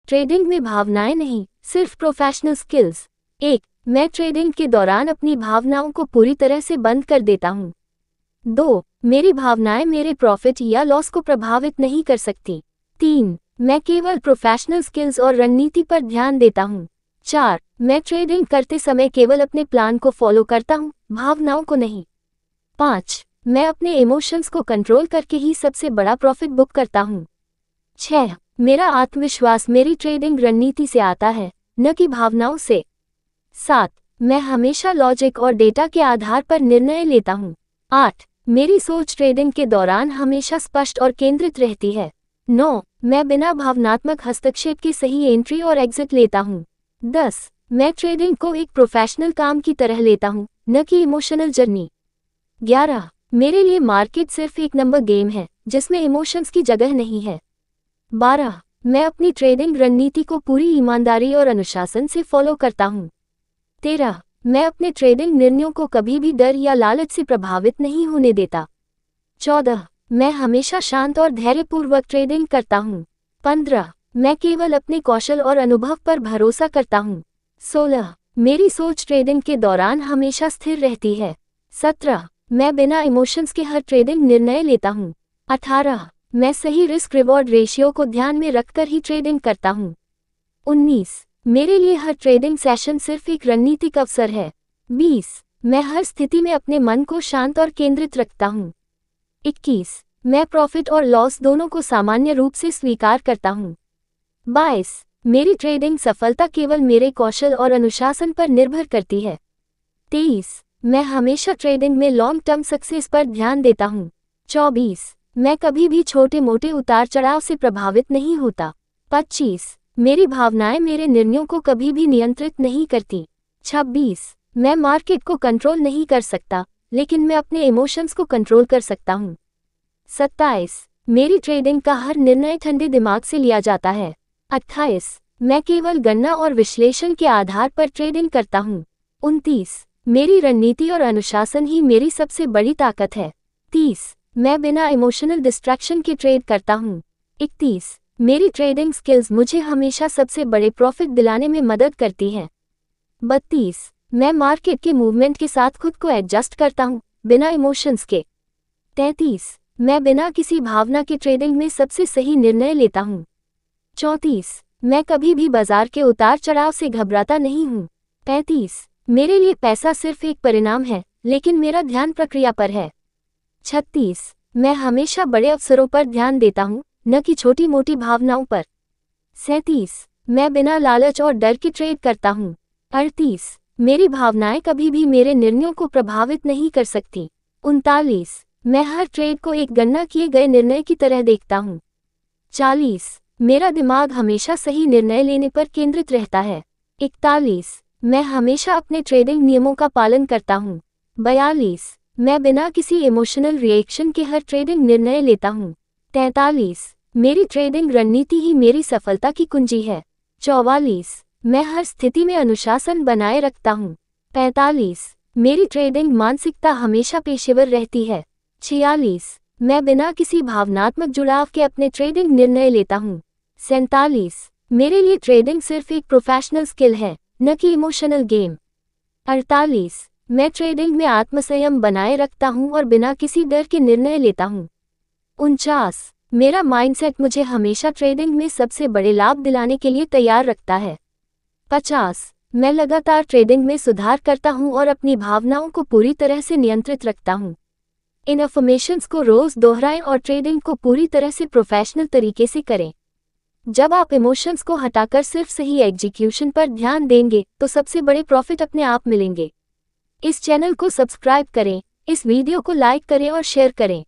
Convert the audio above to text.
Trading में भावनाएं नहीं, सिर्फ प्रोफेशनल स्किल्स। 1. मैं ट्रेडिंग के दौरान अपनी भावनाओं को पूरी तरह से बंद कर देता हूँ। 2. मेरी भावनाएं मेरे प्रॉफिट या लॉस को प्रभावित नहीं कर सकती। 3. मैं केवल प्रोफेशनल स्किल्स और रणनीति पर ध्यान देता हूँ। 4. मैं ट्रेडिंग करते समय केवल अपने प्लान को फॉलो करता हूँ, भावनाओं को नहीं। 5. मैं अपने इमोशंस को कंट्रोल करके ही सबसे बड़ा प्रॉफिट बुक करता हूँ। 6. मेरा आत्मविश्वास मेरी ट्रेडिंग रणनीति से आता है, न कि भावनाओं से। 7. मैं हमेशा लॉजिक और डेटा के आधार पर निर्णय लेता हूँ। 8. मेरी सोच ट्रेडिंग के दौरान हमेशा स्पष्ट और केंद्रित रहती है। 9. मैं बिना भावनात्मक हस्तक्षेप के सही एंट्री और एग्जिट लेता हूँ। 10. मैं ट्रेडिंग को एक प्रोफेशनल काम की तरह लेता हूँ, न कि इमोशनल जर्नी। 11. मेरे लिए मार्केट सिर्फ एक नंबर गेम है, जिसमें इमोशंस की जगह नहीं है। 12. मैं अपनी ट्रेडिंग रणनीति को पूरी ईमानदारी और अनुशासन से फॉलो करता हूँ। 13. मैं अपने ट्रेडिंग निर्णयों को कभी भी डर या लालच से प्रभावित नहीं होने देता। 14. मैं हमेशा शांत और धैर्यपूर्वक ट्रेडिंग करता हूँ। 15. मैं केवल अपने कौशल और अनुभव पर भरोसा करता हूँ। 16. मेरी सोच ट्रेडिंग के दौरान हमेशा स्थिर रहती है। 17. मैं बिना इमोशंस के हर ट्रेडिंग निर्णय लेता हूँ। 18. मैं सही रिस्क रिवॉर्ड रेशियो को ध्यान में रखकर ही ट्रेडिंग करता हूँ। 19. मेरे लिए हर ट्रेडिंग सेशन सिर्फ एक रणनीतिक अवसर है। 20. मैं हर स्थिति में अपने मन को शांत और केंद्रित रखता हूँ। 21. मैं प्रॉफिट और लॉस दोनों को सामान्य रूप से स्वीकार करता हूँ। 22. मेरी ट्रेडिंग सफलता केवल मेरे कौशल और अनुशासन पर निर्भर करती है। 23. मैं हमेशा ट्रेडिंग में लॉन्ग टर्म सक्सेस पर ध्यान देता हूँ। 24. मैं कभी भी छोटे मोटे उतार चढ़ाव से प्रभावित नहीं होता। 25. मेरी भावनाएं मेरे निर्णयों को कभी भी नियंत्रित नहीं करती। 26. मैं मार्केट को कंट्रोल नहीं कर सकता, लेकिन मैं अपने इमोशंस को कंट्रोल कर सकता हूँ। 27. मेरी ट्रेडिंग का हर निर्णय ठंडे दिमाग से लिया जाता है। 28. मैं केवल गणना और विश्लेषण के आधार पर ट्रेडिंग करता हूँ। 29. मेरी रणनीति और अनुशासन ही मेरी सबसे बड़ी ताकत है। 30. मैं बिना इमोशनल डिस्ट्रैक्शन के ट्रेड करता हूँ। 31. मेरी ट्रेडिंग स्किल्स मुझे हमेशा सबसे बड़े प्रॉफिट दिलाने में मदद करती हैं। 32. मैं मार्केट के मूवमेंट के साथ खुद को एडजस्ट करता हूँ, बिना इमोशंस के। 33. मैं बिना किसी भावना के ट्रेडिंग में सबसे सही निर्णय लेता हूँ। 34. मैं कभी भी बाजार के उतार चढ़ाव से घबराता नहीं हूँ। 35. मेरे लिए पैसा सिर्फ एक परिणाम है, लेकिन मेरा ध्यान प्रक्रिया पर है। 36. मैं हमेशा बड़े अवसरों पर ध्यान देता हूँ, न कि छोटी मोटी भावनाओं पर। 37. मैं बिना लालच और डर के ट्रेड करता हूँ। 38. मेरी भावनाएं कभी भी मेरे निर्णयों को प्रभावित नहीं कर सकती। 39. मैं हर ट्रेड को एक गणना किए गए निर्णय की तरह देखता हूँ। 40. मेरा दिमाग हमेशा सही निर्णय लेने पर केंद्रित रहता है। 41. मैं हमेशा अपने ट्रेडिंग नियमों का पालन करता हूँ। 42. मैं बिना किसी इमोशनल रिएक्शन के हर ट्रेडिंग निर्णय लेता हूँ। 43. मेरी ट्रेडिंग रणनीति ही मेरी सफलता की कुंजी है। 44. मैं हर स्थिति में अनुशासन बनाए रखता हूँ। 45. मेरी ट्रेडिंग मानसिकता हमेशा पेशेवर रहती है। 46. मैं बिना किसी भावनात्मक जुड़ाव के अपने ट्रेडिंग निर्णय लेता हूँ। 47. मेरे लिए ट्रेडिंग सिर्फ एक प्रोफेशनल स्किल है, न कि इमोशनल गेम। 48. मैं ट्रेडिंग में आत्मसंयम बनाए रखता हूँ और बिना किसी डर के निर्णय लेता हूँ। 49. मेरा माइंडसेट मुझे हमेशा ट्रेडिंग में सबसे बड़े लाभ दिलाने के लिए तैयार रखता है। 50. मैं लगातार ट्रेडिंग में सुधार करता हूँ और अपनी भावनाओं को पूरी तरह से नियंत्रित रखता हूँ। इन अफर्मेशंस को रोज दोहराएं और ट्रेडिंग को पूरी तरह से प्रोफेशनल तरीके से करें। जब आप इमोशंस को हटाकर सिर्फ सही एग्जीक्यूशन पर ध्यान देंगे, तो सबसे बड़े प्रॉफिट अपने आप मिलेंगे। इस चैनल को सब्सक्राइब करें, इस वीडियो को लाइक करें और शेयर करें।